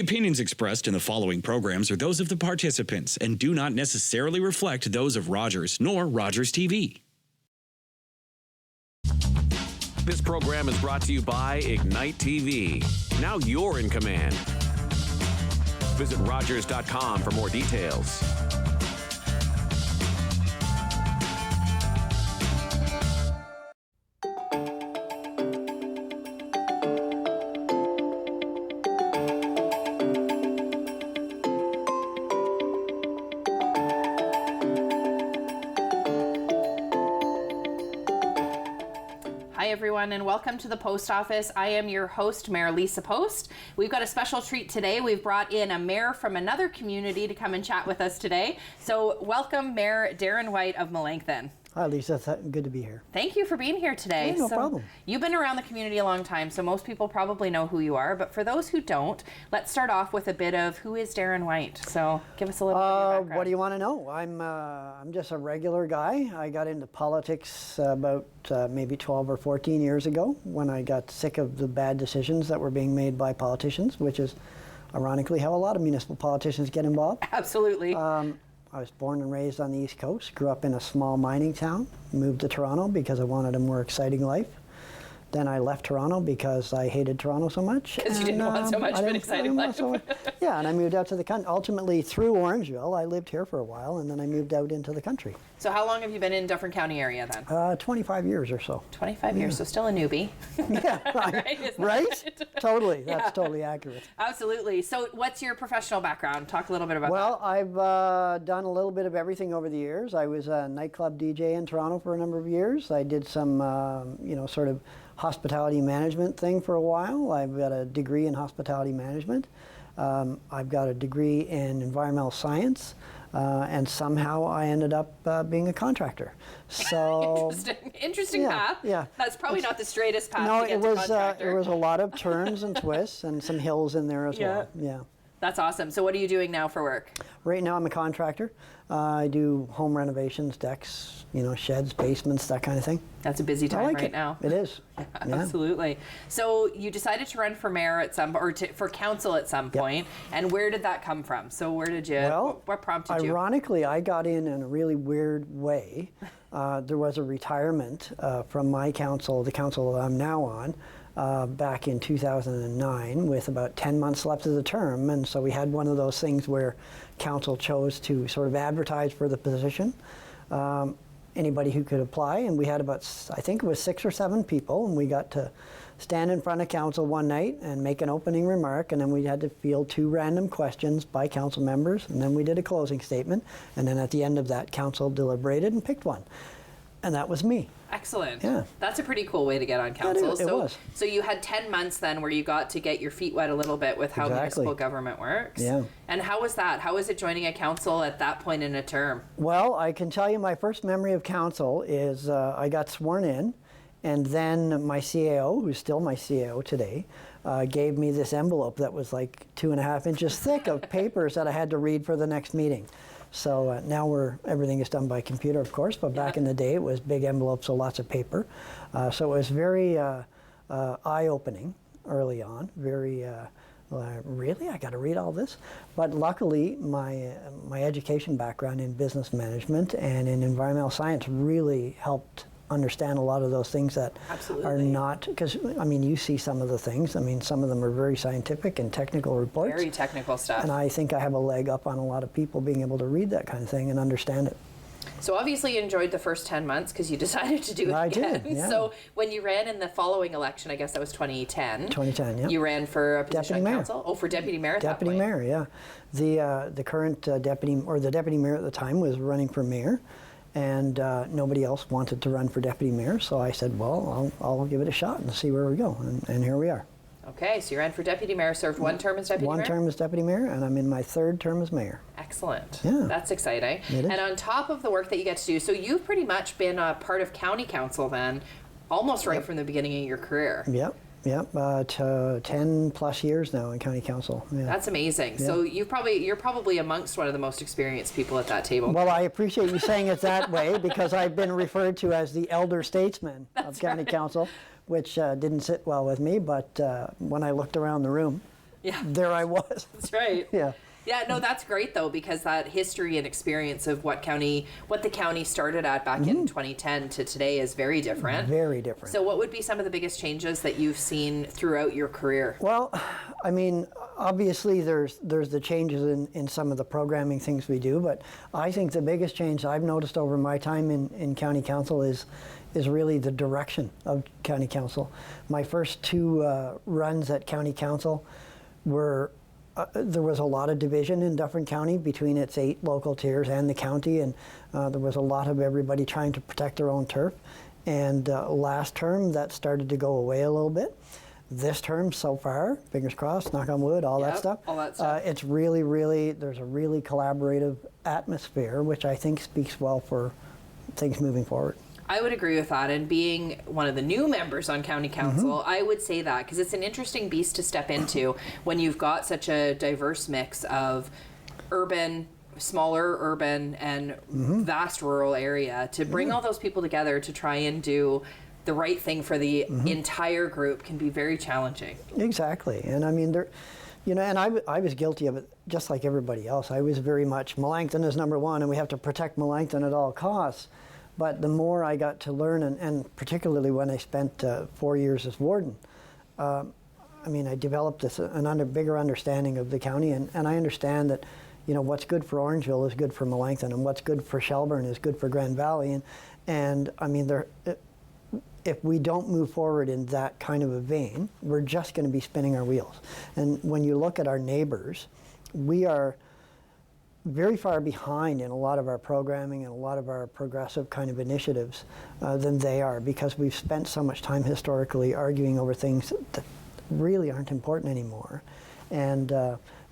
Opinions expressed in the following programs are those of the participants and do not necessarily reflect those of Rogers nor Rogers TV. This program is brought to you by Ignite TV. Now you're in command. Visit Rogers.com for more details. Hi everyone and welcome to the Post Office. I am your host, Mayor Lisa Post. We've got a special treat today. We've brought in a mayor from another community to come and chat with us today. So welcome Mayor Darren White of Melancthon. Hi Lisa, good to be here. Thank you for being here today. Yeah, no problem. You've been around the community a long time, so most people probably know who you are, but for those who don't, let's start off with a bit of who is Darren White. So give us a little bit of your background. What do you want to know? I'm just a regular guy. I got into politics about maybe 12 or 14 years ago when I got sick of the bad decisions that were being made by politicians, which is ironically how a lot of municipal politicians get involved. Absolutely. I was born and raised on the East Coast, grew up in a small mining town, moved to Toronto because I wanted a more exciting life. Then I left Toronto because I hated Toronto so much. Because you didn't want so much of an exciting life. Yeah, and I moved out to the country. Ultimately, through Orangeville, I lived here for a while, and then I moved out into the country. So how long have you been in Dufferin County area then? 25 years or so. 25 years, so still a newbie. Yeah, right? Totally, that's totally accurate. Absolutely. So what's your professional background? Talk a little bit about that. Well, I've done a little bit of everything over the years. I was a nightclub DJ in Toronto for a number of years. I did some, sort of hospitality management thing for a while. I've got a degree in hospitality management. I've got a degree in environmental science, and somehow I ended up being a contractor. So interesting path. Yeah, that's probably not the straightest path. No, to get to contractor. it was a lot of turns and twists and some hills in there as well. Yeah. That's awesome. So what are you doing now for work? Right now I'm a contractor. I do home renovations, decks, sheds, basements, that kind of thing. That's a busy time right now. It is. Yeah. Absolutely. So you decided to run for mayor at for council at some point, and where did that come from? So where did you, what prompted you? Ironically, I got in a really weird way. There was a retirement from my council, the council that I'm now on, back in 2009 with about 10 months left of the term, and so we had one of those things where council chose to sort of advertise for the position, anybody who could apply, and we had about, I think it was 6 or 7 people, and we got to stand in front of council one night and make an opening remark, and then we had to field 2 random questions by council members, and then we did a closing statement, and then at the end of that council deliberated and picked one. And that was me. Excellent. Yeah. That's a pretty cool way to get on council. It was. So you had 10 months then where you got to get your feet wet a little bit with how municipal government works. Yeah. And how was that? How was it joining a council at that point in a term? Well, I can tell you my first memory of council is I got sworn in, and then my CAO, who's still my CAO today, gave me this envelope that was like 2.5 inches thick of papers that I had to read for the next meeting. So now everything is done by computer, of course, but back in the day it was big envelopes, so lots of paper. So it was very eye-opening early on, very, really, I got to read all this? But luckily, my education background in business management and in environmental science really helped understand a lot of those things that are not, because you see some of the things, some of them are very scientific and technical reports. Very technical stuff. And I think I have a leg up on a lot of people being able to read that kind of thing and understand it. So obviously you enjoyed the first 10 months because you decided to do it again. I did, yeah. So when you ran in the following election, I guess that was 2010. 2010, yeah. You ran for a position deputy on mayor. council? Oh, for deputy mayor at Deputy that point. mayor, yeah. The current deputy, or the deputy mayor at the time was running for mayor, and nobody else wanted to run for deputy mayor, so I said, well, I'll give it a shot and see where we go, and here we are. Okay, so you ran for deputy mayor, served one term as deputy mayor? One term as deputy mayor, and I'm in my 3rd term as mayor. Excellent. Yeah. That's exciting. It is. And on top of the work that you get to do, so you've pretty much been a part of county council then, almost right from the beginning of your career. Yep. 10 plus years now in county council. Yeah. That's amazing. Yeah. So you're probably amongst one of the most experienced people at that table. Well, I appreciate you saying it that way because I've been referred to as the elder statesman of county council, which didn't sit well with me. But when I looked around the room, there I was. That's right. Yeah. Yeah, no, that's great though, because that history and experience of what the county started at back in 2010 to today is very different. Very different. So what would be some of the biggest changes that you've seen throughout your career? Well, I mean, obviously there's the changes in some of the programming things we do, but I think the biggest change I've noticed over my time in county council is really the direction of county council. My first 2 runs at county council were there was a lot of division in Dufferin County between its 8 local tiers and the county, and there was a lot of everybody trying to protect their own turf. And last term, that started to go away a little bit. This term, so far, fingers crossed, knock on wood, all that stuff. It's really, there's a really collaborative atmosphere, which I think speaks well for things moving forward. I would agree with that, and being one of the new members on county council, I would say that, because it's an interesting beast to step into when you've got such a diverse mix of urban, smaller urban, and vast rural area, to bring all those people together to try and do the right thing for the entire group can be very challenging. Exactly, and I mean, and I was guilty of it just like everybody else. I was very much, Melancthon is number one, and we have to protect Melancthon at all costs. But the more I got to learn, and particularly when I spent 4 years as warden, I mean, I developed bigger understanding of the county, and I understand that, what's good for Orangeville is good for Melancthon, and what's good for Shelburne is good for Grand Valley, and I mean, if we don't move forward in that kind of a vein, we're just going to be spinning our wheels. And when you look at our neighbors, we are very far behind in a lot of our programming and a lot of our progressive kind of initiatives than they are, because we've spent so much time historically arguing over things that really aren't important anymore. And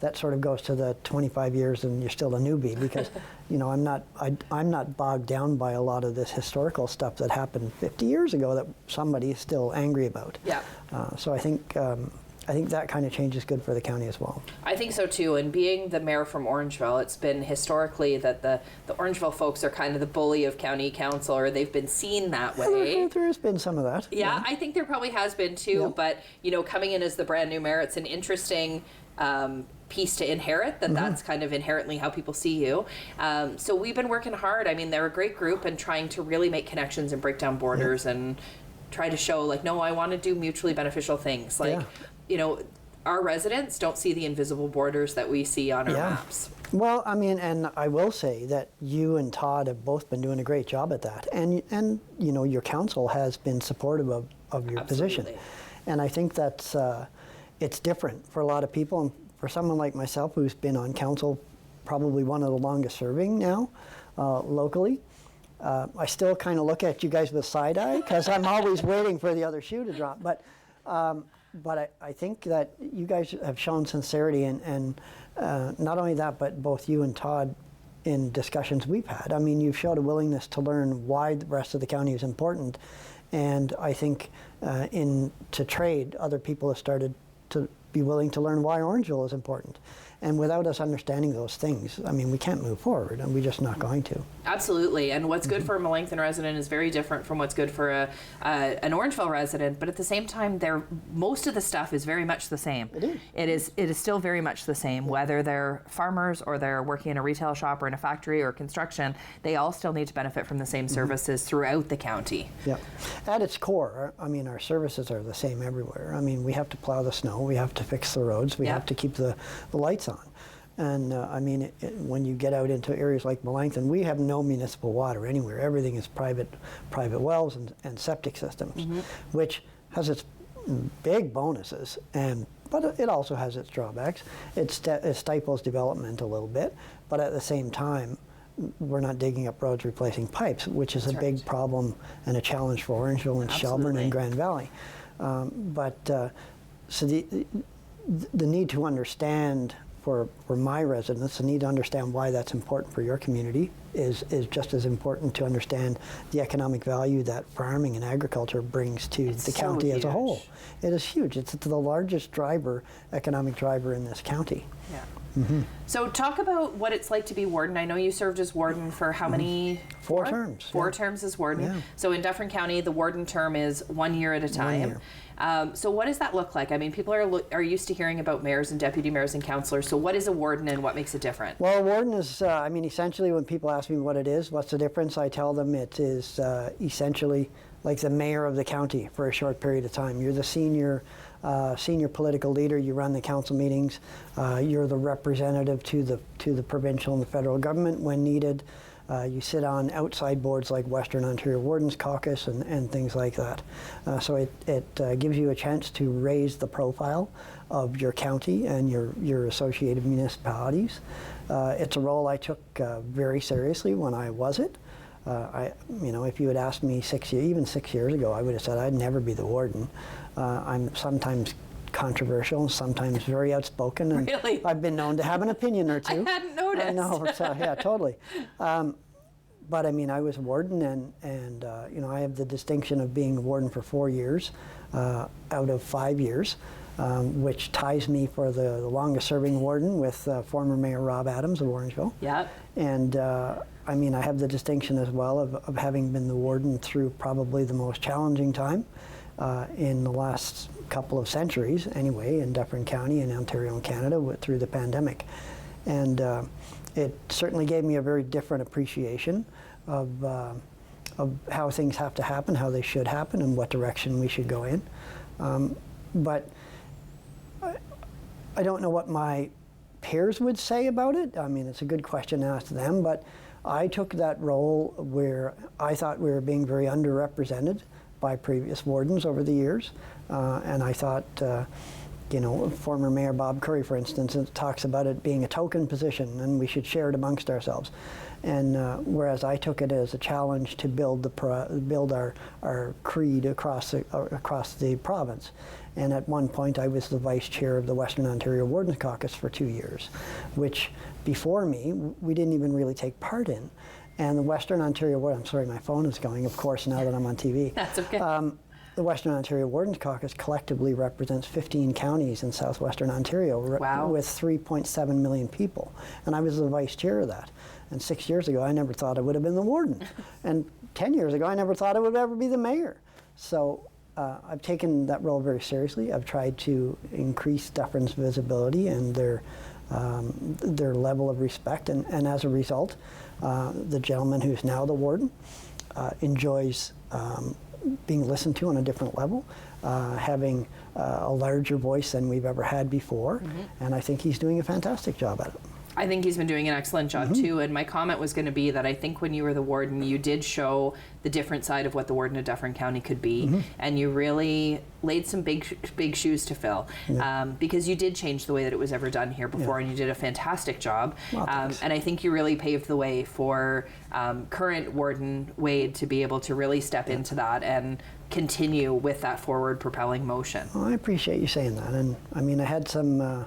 that sort of goes to the 25 years and you're still a newbie, because I'm not bogged down by a lot of this historical stuff that happened 50 years ago that somebody is still angry about. Yeah. So I think that kind of change is good for the county as well. I think so too, and being the mayor from Orangeville, it's been historically that the Orangeville folks are kind of the bully of county council, or they've been seen that way. There has been some of that. Yeah, I think there probably has been too, but coming in as the brand new mayor, it's an interesting piece to inherit, that's kind of inherently how people see you. So we've been working hard. I mean, they're a great group and trying to really make connections and break down borders and try to show, like, no, I want to do mutually beneficial things. Like, our residents don't see the invisible borders that we see on our maps. Well, I mean, and I will say that you and Todd have both been doing a great job at that. And your council has been supportive of your position. And I think that's, it's different for a lot of people. And for someone like myself, who's been on council probably one of the longest serving now, locally, I still kind of look at you guys with side eye, because I'm always waiting for the other shoe to drop. But I think that you guys have shown sincerity, and not only that, but both you and Todd, in discussions we've had, I mean, you've showed a willingness to learn why the rest of the county is important. And I think to trade, other people have started to be willing to learn why Orangeville is important. And without us understanding those things, I mean, we can't move forward, and we're just not going to. Absolutely. And what's good for a Melancthon resident is very different from what's good for an Orangeville resident. But at the same time, most of the stuff is very much the same. It is. It is still very much the same, whether they're farmers or they're working in a retail shop or in a factory or construction. They all still need to benefit from the same services throughout the county. Yeah. At its core, I mean, our services are the same everywhere. I mean, we have to plow the snow, we have to fix the roads, we have to keep the lights on. And I mean, when you get out into areas like Melancthon, we have no municipal water anywhere. Everything is private wells and septic systems, which has its big bonuses, but it also has its drawbacks. It stifles development a little bit, but at the same time, we're not digging up roads, replacing pipes, which is a big problem and a challenge for Orangeville and Shelburne and Grand Valley. So the need to understand for my residents, the need to understand why that's important for your community is just as important to understand the economic value that farming and agriculture brings to the county as a whole. It is huge. It's the largest economic driver in this county. Yeah. So talk about what it's like to be warden. I know you served as warden for how many? 4 terms. 4 terms as warden. Yeah. So in Dufferin County, the warden term is 1 year at a time. 1 year. So what does that look like? I mean, people are used to hearing about mayors and deputy mayors and councillors. So what is a warden and what makes it different? Well, a warden is, I mean, essentially when people ask me what it is, what's the difference, I tell them it is essentially like the mayor of the county for a short period of time. You're the senior political leader. You run the council meetings. You're the representative to the provincial and the federal government when needed. You sit on outside boards like Western Ontario Wardens Caucus and things like that. So it gives you a chance to raise the profile of your county and your associated municipalities. It's a role I took very seriously when I was it. If you had asked me even 6 years ago, I would have said I'd never be the warden. I'm sometimes controversial, sometimes very outspoken, and really? I've been known to have an opinion or two. I hadn't noticed. No, yeah, totally. But I mean, I was a warden, and I have the distinction of being a warden for 4 years out of 5 years, which ties me for the longest-serving warden with former Mayor Rob Adams of Orangeville. Yeah. And I mean, I have the distinction as well of having been the warden through probably the most challenging time in the last couple of centuries, anyway, in Dufferin County and Ontario and Canada through the pandemic. And it certainly gave me a very different appreciation of how things have to happen, how they should happen, and what direction we should go in. But I don't know what my peers would say about it. I mean, it's a good question to ask them, but I took that role where I thought we were being very underrepresented by previous wardens over the years. And I thought, former Mayor Bob Curry, for instance, talks about it being a token position and we should share it amongst ourselves. And whereas I took it as a challenge to build our creed across the province. And at one point I was the vice chair of the Western Ontario Wardens Caucus for 2 years, which before me we didn't even really take part in. And the Western Ontario I'm sorry, my phone is going, of course, now that I'm on TV. That's okay. The Western Ontario Wardens Caucus collectively represents 15 counties in southwestern Ontario with 3.7 million people. And I was the vice chair of that. And 6 years ago, I never thought I would have been the warden. And 10 years ago, I never thought I would ever be the mayor. So I've taken that role very seriously. I've tried to increase Dufferin's visibility and their level of respect. And as a result, the gentleman who's now the warden enjoys being listened to on a different level, having a larger voice than we've ever had before. And I think he's doing a fantastic job at it. I think he's been doing an excellent job too, and my comment was going to be that I think when you were the warden, you did show the different side of what the warden of Dufferin County could be, and you really laid some big shoes to fill, because you did change the way that it was ever done here before, and you did a fantastic job. Well, and I think you really paved the way for current warden Wade to be able to really step into that and continue with that forward propelling motion. Well, I appreciate you saying that, and I mean, I had some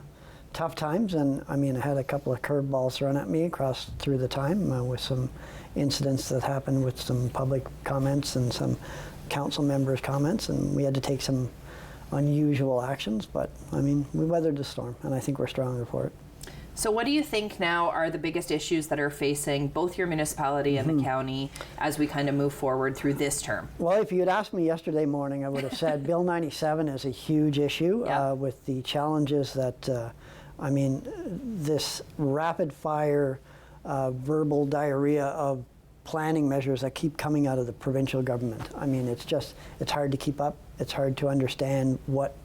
tough times, and I mean, I had a couple of curveballs thrown at me through the time with some incidents that happened with some public comments and some council members' comments, and we had to take some unusual actions, but I mean, we weathered the storm, and I think we're stronger for it. So what do you think now are the biggest issues that are facing both your municipality and the county as we kind of move forward through this term? Well, if you had asked me yesterday morning, I would have said Bill 97 is a huge issue with the challenges that I mean, this rapid-fire verbal diarrhea of planning measures that keep coming out of the provincial government. I mean, it's hard to keep up. It's hard to understand what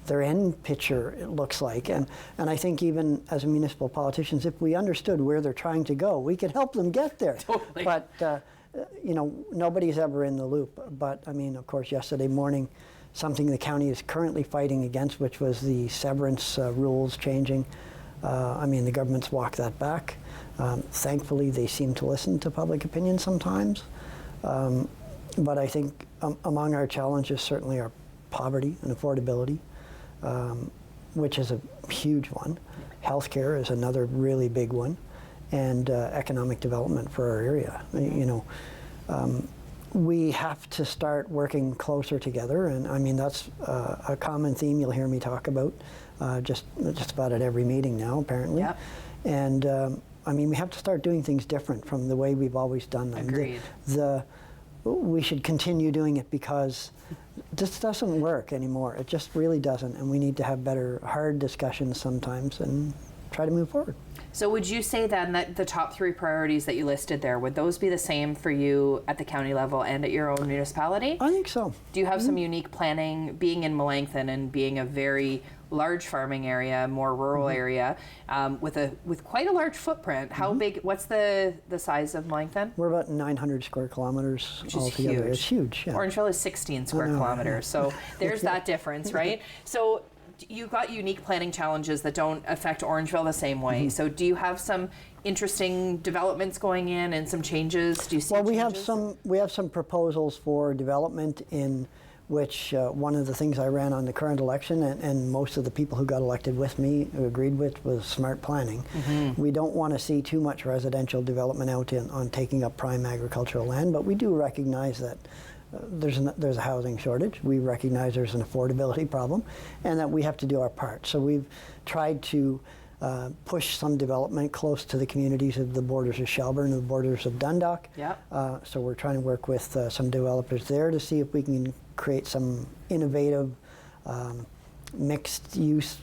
their end picture looks like. And I think even as municipal politicians, if we understood where they're trying to go, we could help them get there. Totally. But, nobody's ever in the loop. But, I mean, of course, yesterday morning, something the county is currently fighting against, which was the severance rules changing. I mean, the government's walked that back. Thankfully, they seem to listen to public opinion sometimes. But I think among our challenges certainly are poverty and affordability, which is a huge one. Healthcare is another really big one, and economic development for our area. We have to start working closer together, and I mean, that's a common theme you'll hear me talk about just about at every meeting now, apparently. Yep. And I mean, we have to start doing things different from the way we've always done them. Agreed. we should continue doing it because this doesn't work anymore. It just really doesn't, and we need to have better hard discussions sometimes and try to move forward. So would you say then that the top 3 priorities that you listed there, would those be the same for you at the county level and at your own municipality? I think so. Do you have some unique planning, being in Melancthon and being a very large farming area, more rural area, with quite a large footprint? How big? What's the size of Melancthon? We're about 900 square kilometers Which is altogether. huge. It's huge. Yeah. Orangeville is 16 square kilometers, so there's that difference, right? So you've got unique planning challenges that don't affect Orangeville the same way. So do you have some interesting developments going in and some changes? Do you see Well, changes? we have some proposals for development in which one of the things I ran on the current election and most of the people who got elected with me who agreed with was smart planning. We don't want to see too much residential development out on taking up prime agricultural land, but we do recognize that there's a housing shortage. We recognize there's an affordability problem and that we have to do our part. So we've tried to push some development close to the communities of the borders of Shelburne and the borders of Dundalk. Yep. So we're trying to work with some developers there to see if we can create some innovative mixed use,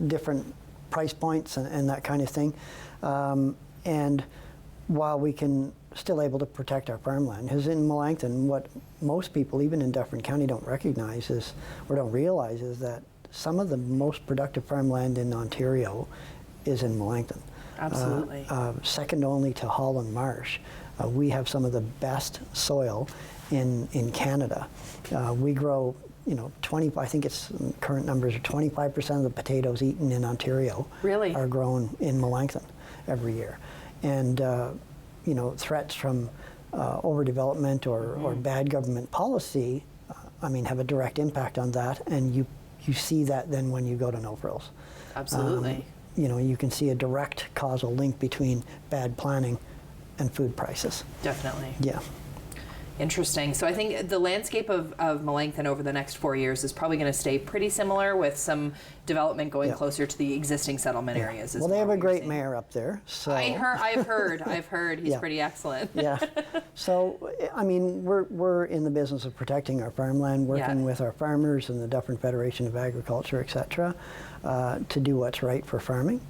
different price points and that kind of thing. And while we can still able to protect our farmland, because in Melancthon, what most people, even in Dufferin County, don't recognize is, or don't realize is that some of the most productive farmland in Ontario is in Melancthon. Absolutely. Second only to Holland Marsh. We have some of the best soil in Canada. We grow, I think it's current numbers are 25% of the potatoes eaten in Ontario Really? are grown in Melancthon every year. And threats from overdevelopment or bad government policy, have a direct impact on that, and you see that then when you go to No Frills. Absolutely. You can see a direct causal link between bad planning and food prices. Definitely. Yeah. Interesting. So I think the landscape of Melancthon over the next 4 years is probably going to stay pretty similar with some development going closer to the existing settlement areas. Well, they have a great mayor up there. So I've heard he's pretty excellent. Yeah. So, we're in the business of protecting our farmland, working with our farmers and the Dufferin Federation of Agriculture, et cetera, to do what's right for farming.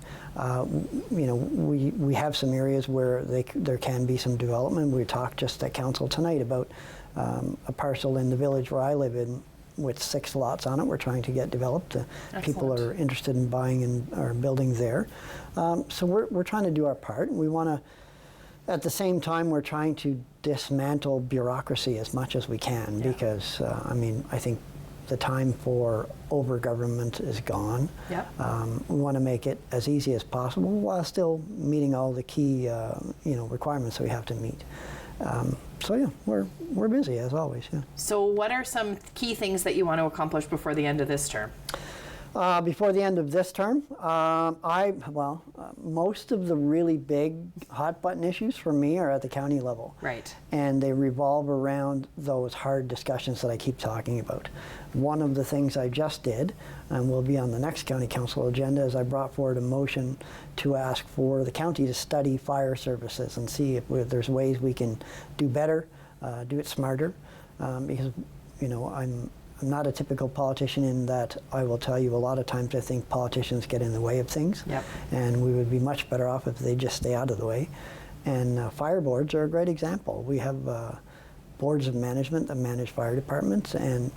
We have some areas where there can be some development. We talked just at council tonight about a parcel in the village where I live in with 6 lots on it. We're trying to get developed. People are interested in buying and or building there. So we're trying to do our part. We want to, at the same time, we're trying to dismantle bureaucracy as much as we can because, I think the time for over-government is gone. Yep. We want to make it as easy as possible while still meeting all the key, requirements that we have to meet. We're busy as always. Yeah. So, what are some key things that you want to accomplish before the end of this term? Before the end of this term, most of the really big hot button issues for me are at the county level. Right. And they revolve around those hard discussions that I keep talking about. One of the things I just did, and will be on the next county council agenda, is I brought forward a motion to ask for the county to study fire services and see if there's ways we can do better, do it smarter, because, I'm not a typical politician in that I will tell you a lot of times I think politicians get in the way of things. Yep. And we would be much better off if they just stay out of the way. And fire boards are a great example. We have boards of management that manage fire departments, and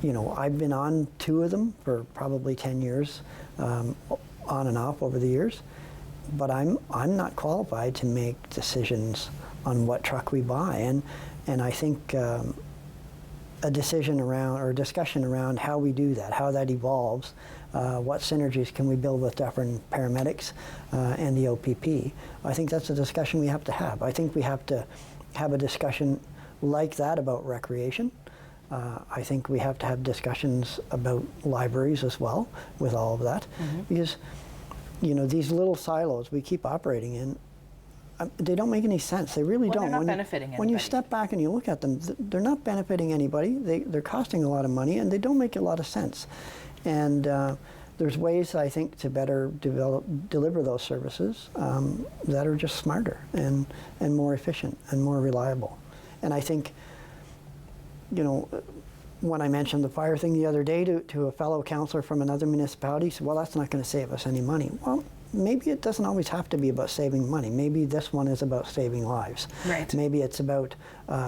I've been on 2 of them for probably 10 years, on and off over the years. But I'm not qualified to make decisions on what truck we buy, and I think a decision around or discussion around how we do that, how that evolves, what synergies can we build with Dufferin paramedics and the OPP. I think that's a discussion we have to have. I think we have to have a discussion like that about recreation. I think we have to have discussions about libraries as well with all of that, because these little silos we keep operating in, they don't make any sense. They really don't. They're not benefiting anybody. When you step back and you look at them, they're not benefiting anybody. They're costing a lot of money, and they don't make a lot of sense. And there's ways, I think, to better deliver those services that are just smarter and more efficient and more reliable. And I think, you know, when I mentioned the fire thing the other day to a fellow councillor from another municipality, he said, well, that's not going to save us any money. Well, maybe it doesn't always have to be about saving money. Maybe this one is about saving lives. Right. Maybe it's about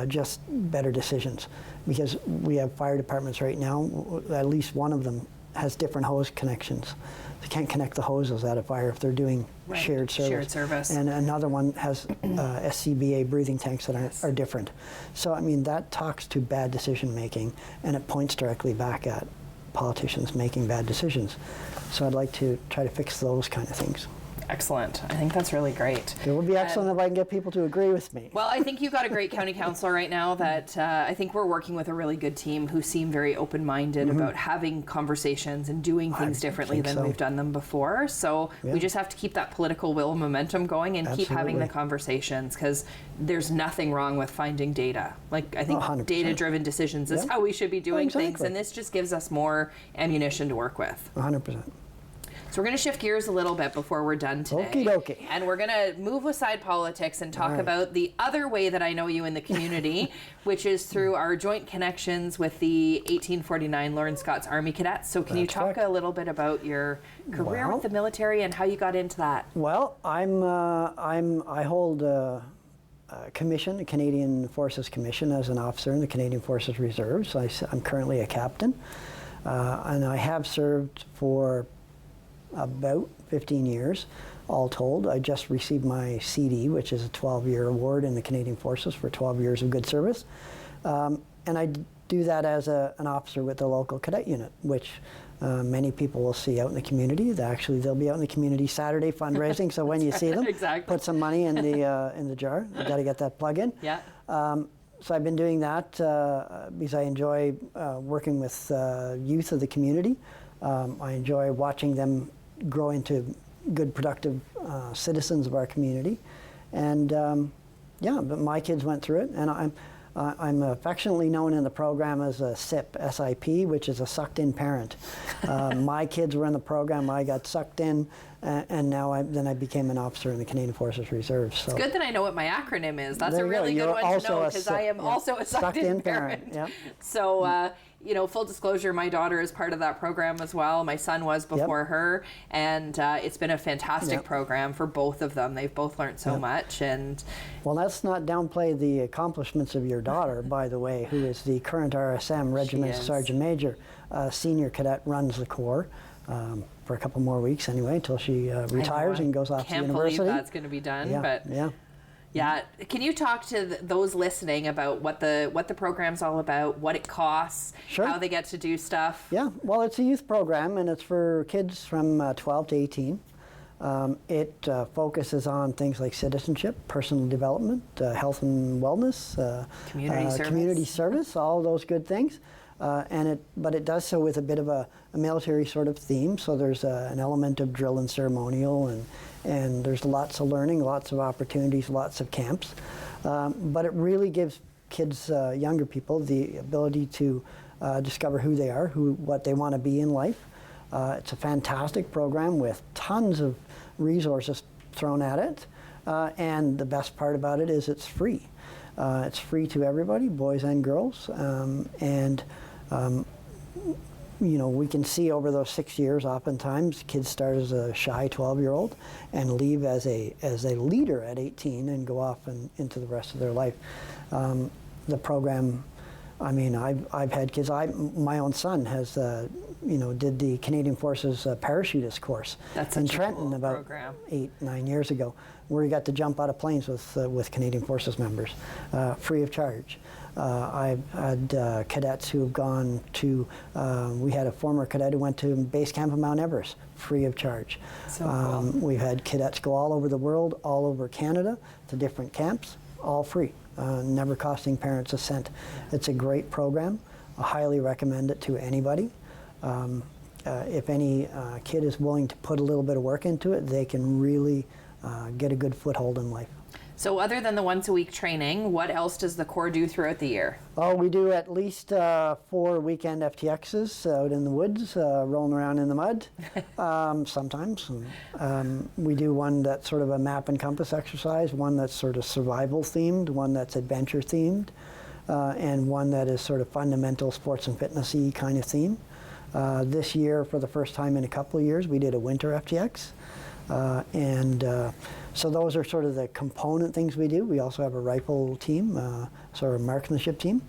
just better decisions. Because we have fire departments right now, at least one of them has different hose connections. They can't connect the hoses at a fire if they're doing shared service. And another one has SCBA breathing tanks that are different. So, I mean, that talks to bad decision making, and it points directly back at politicians making bad decisions. So I'd like to try to fix those kind of things. Excellent. I think that's really great. It would be excellent if I can get people to agree with me. Well, I think you've got a great county councilor right now that I think we're working with a really good team who seem very open-minded about having conversations and doing things differently than we've done them before. So we just have to keep that political will momentum going and keep having the conversations, because there's nothing wrong with finding data. Like, I think 100%. Data-driven decisions is how we should be doing things, and this just gives us more ammunition to work with. 100%. So we're going to shift gears a little bit before we're done today. Okie dokie. And we're going to move aside politics and talk about the other way that I know you in the community, which is through our joint connections with the 1849 Lawrence Scots Army Cadets. So can you talk a little bit about your career with the military and how you got into that? Well, I hold a commission, a Canadian Forces Commission, as an officer in the Canadian Forces Reserves. I'm currently a captain, and I have served for about 15 years, all told. I just received my CD, which is a 12-year award in the Canadian Forces for 12 years of good service. And I do that as an officer with the local cadet unit, which many people will see out in the community. They'll be out in the community Saturday fundraising, so when you see them, put some money in the jar. You got to get that plug in. Yeah. So I've been doing that because I enjoy working with youth of the community. I enjoy watching them grow into good, productive citizens of our community. And but my kids went through it, and I'm affectionately known in the program as a SIP, S-I-P, which is a sucked-in parent. My kids were in the program, I got sucked in, and now I became an officer in the Canadian Forces Reserve. So it's good that I know what my acronym is. That's a really good one to know, because I am also a sucked-in parent. Yeah. So, you know, full disclosure, my daughter is part of that program as well. My son was before her, and it's been a fantastic program for both of them. They've both learned so much. And well, let's not downplay the accomplishments of your daughter, by the way, who is the current RSM Regiment Sergeant Major, senior cadet, runs the Corps. For a couple more weeks anyway, until she retires and goes off to university. Can't believe that's going to be done, Yeah. Can you talk to those listening about what the program's all about, what it costs, how they get to do stuff? Yeah, well, it's a youth program, and it's for kids from 12 to 18. It focuses on things like citizenship, personal development, health and wellness, community service, all those good things. But it does so with a bit of a military sort of theme. So there's an element of drill and ceremonial, and there's lots of learning, lots of opportunities, lots of camps. But it really gives kids, younger people, the ability to discover who they are, what they want to be in life. It's a fantastic program with tons of resources thrown at it. And the best part about it is it's free. It's free to everybody, boys and girls. You know, we can see over those 6 years, oftentimes kids start as a shy 12-year-old and leave as a leader at 18 and go off into the rest of their life. The program, I mean, I've had kids. My own son has, did the Canadian Forces parachutist course in Trenton about 8-9 years ago, where he got to jump out of planes with Canadian Forces members, free of charge. I've had cadets who have gone to, we had a former cadet who went to base camp of Mount Everest, free of charge. So cool. We've had cadets go all over the world, all over Canada, to different camps, all free, never costing parents a cent. It's a great program. I highly recommend it to anybody. If any kid is willing to put a little bit of work into it, they can really get a good foothold in life. So other than the once-a-week training, what else does the Corps do throughout the year? Oh, we do at least 4 weekend FTXs out in the woods, rolling around in the mud, sometimes. We do one that's sort of a map and compass exercise, one that's sort of survival themed, one that's adventure themed, and one that is sort of fundamental sports and fitness-y kind of theme. This year, for the first time in a couple of years, we did a winter FTX. So those are sort of the component things we do. We also have a rifle team, sort of a marksmanship team.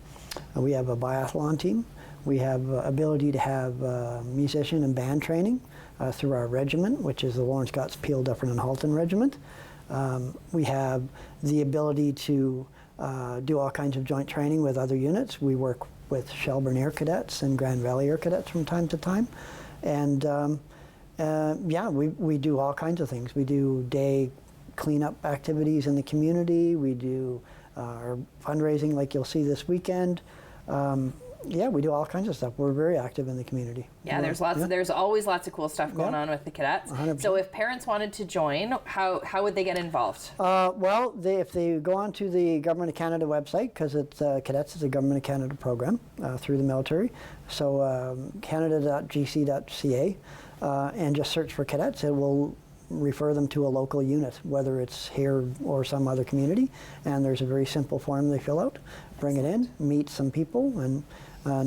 We have a biathlon team. We have ability to have musician and band training through our regiment, which is the Lawrence Scots Peel Dufferin-Caledon Regiment. We have the ability to do all kinds of joint training with other units. We work with Shelburne Air Cadets and Grand Valley Air Cadets from time to time. And yeah, we do all kinds of things. We do day cleanup activities in the community. We do our fundraising like you'll see this weekend. Yeah, we do all kinds of stuff. We're very active in the community. Yeah, there's always lots of cool stuff going on with the cadets. 100%. So if parents wanted to join, how would they get involved? Well, if they go onto the Government of Canada website, because it's cadets is a Government of Canada program through the military, so canada.gc.ca, and just search for cadets, it will refer them to a local unit, whether it's here or some other community. And there's a very simple form they fill out, bring it in, meet some people, and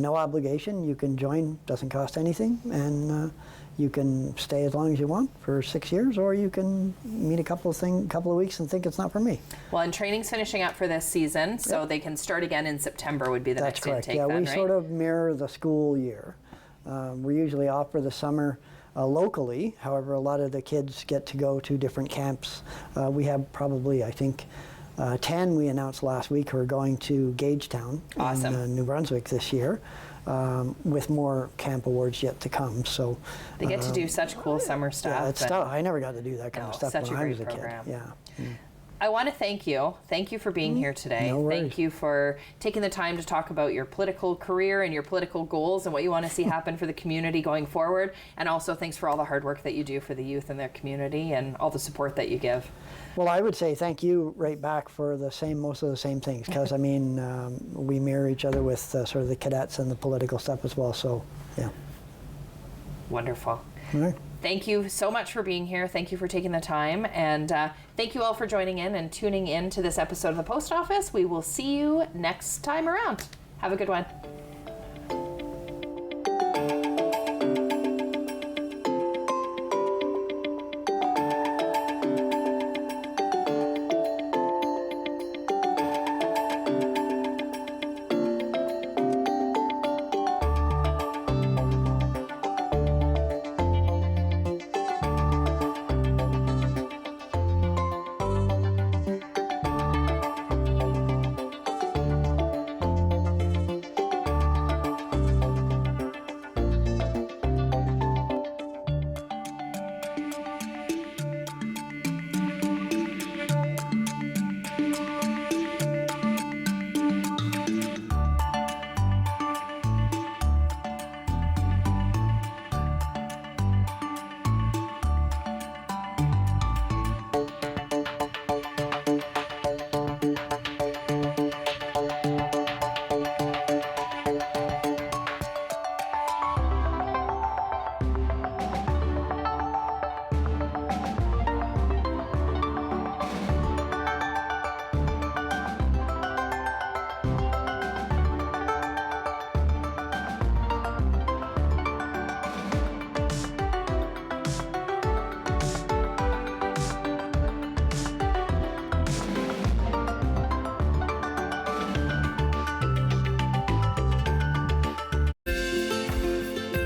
no obligation. You can join, doesn't cost anything, and you can stay as long as you want for 6 years, or you can meet a couple of weeks and think it's not for me. Well, and training's finishing up for this season, so they can start again in September would be the That's next correct. intake. Yeah, then, we right? sort of mirror the school year. We're usually off for the summer locally. However, a lot of the kids get to go to different camps. We have probably, I think, 10 we announced last week who are going to Gagetown in New Brunswick this year, with more camp awards yet to come. So they get to do such cool summer stuff. Yeah, it's tough. I never got to do that kind of stuff such when a I great was a program. kid. Yeah. I want to thank you. Thank you for being here today. No worries. Thank you for taking the time to talk about your political career and your political goals and what you want to see happen for the community going forward. And also thanks for all the hard work that you do for the youth in their community and all the support that you give. Well, I would say thank you right back for most of the same things, because I mean, we mirror each other with sort of the cadets and the political stuff as well. So, yeah. Wonderful. All right. Thank you so much for being here. Thank you for taking the time. And thank you all for joining in and tuning in to this episode of The Post Office. We will see you next time around. Have a good one.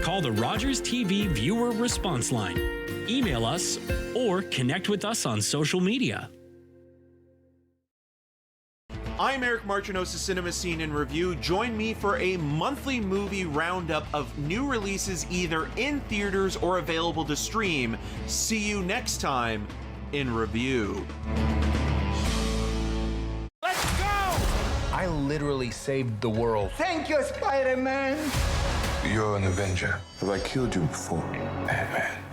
Call the Rogers TV viewer response line, email us, or connect with us on social media. I'm Eric Marchinosa's Cinema Scene in Review. Join me for a monthly movie roundup of new releases either in theaters or available to stream. See you next time in Review. Let's go! I literally saved the world. Thank you, Spider-Man! You're an Avenger. Have I killed you before, Batman?